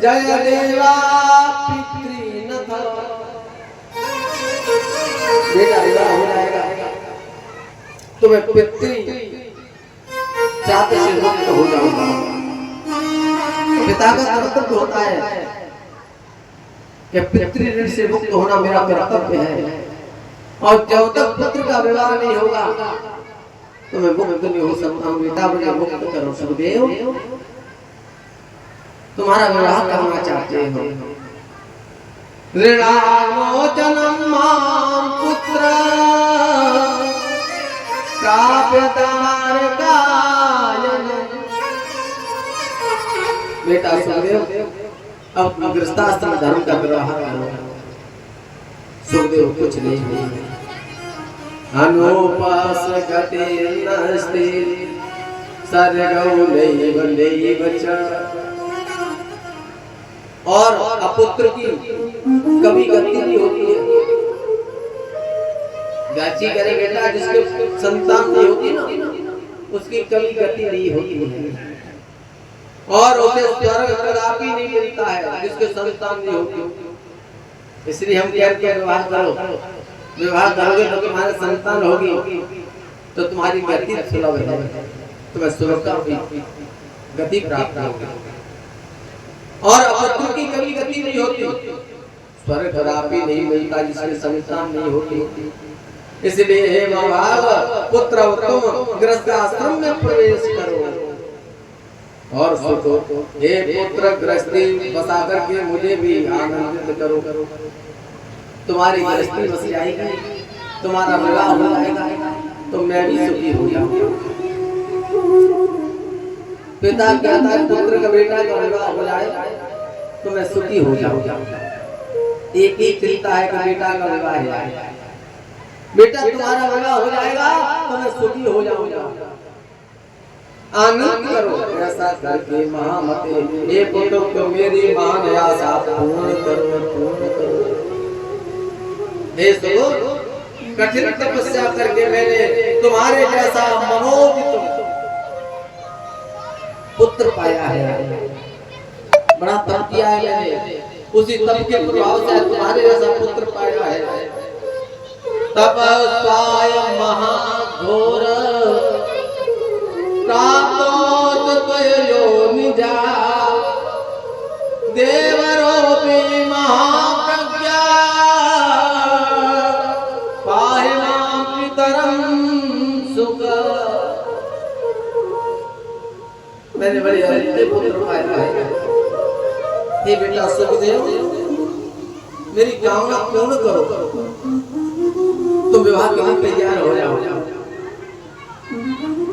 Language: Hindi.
जय देवा पितृनाथ। बेटा विवाह हो जाएगा तो मैं पितृ जाति से मुक्त हो जाऊंगा। पिता का कर्तव्य होता है कि पितृ ऋण से मुक्त होना मेरा कर्तव्य है, और जब तक पुत्र का विवाह नहीं होगा तो मैं मुक्त नहीं हो सकता हूँ। बेटा मुझे मुक्त करो। सुखदेव तुम्हारा विवाह करना चाहते हो। ऋणामोचनम मां पुत्र प्राप्यतार कायन। बेटा सुखदेव अब गृहस्थाश्रम धर्म का विवाह करो। सुखदेव कुछ नहीं। अनुपास गते नस्ते सर्गौ नैव नैव च। और अपुत्र की कभी गति नहीं होती है। गाची करे बेटा जिसके संतान नहीं होती ना, उसकी कभी गति नहीं होती है, और उसे स्वर्ग कदापि नहीं मिलता है जिसके संतान नहीं होती। इसलिए हम कहते हैं विवाह करो। विवाह करोगे तो तुम्हारे संतान होगी तो तुम्हारी गति सुलभ है, तुम्हें सुलभता गति प्राप्त होगी। और अपुत्र की कभी गति नहीं होती, स्वर्ग कदापि नहीं मिलता जिसके संतान नहीं होती। इसलिए हे महाभाग पुत्र तुम गृहस्थ आश्रम में प्रवेश करो और सोचो हे पुत्र गृहस्थी बसा करके मुझे भी आनंदित करो। तुम्हारी गृहस्थी बस जाएगी, तुम्हारा विवाह हो जाएगा तो मैं भी सुखी हो जाऊंगा। पिता कहता है पुत्र का बेटा का विवाह हो जाए तो मैं सुखी हो जाऊंगा। एक ही चिंता है कि बेटा का विवाह है। बेटा तुम्हारा विवाह हो जाएगा तो मैं सुखी हो जाऊंगा। आनंद करो ऐसा करके महामते हे पुत्र तो मेरी मान आशा पूर्ण करो, पूर्ण करो। हे सुनो कठिन तपस्या करके मैंने तुम्हारे जैसा मनोजित पुत्र पाया है। बड़ा तप किया है मैंने, उसी तप के प्रभाव से तुम्हारे जैसा पुत्र पाया है। तप पाय महाघोर प्राप्त योनिजा देवरोपी महाप्रज्ञा पाहि मां पितरं सुख। मैंने बड़े अच्छे पुत्र पाया है। हे बेटा सुखदेव मेरी कामना पूर्ण करो। तुम विवाह के लिए तैयार हो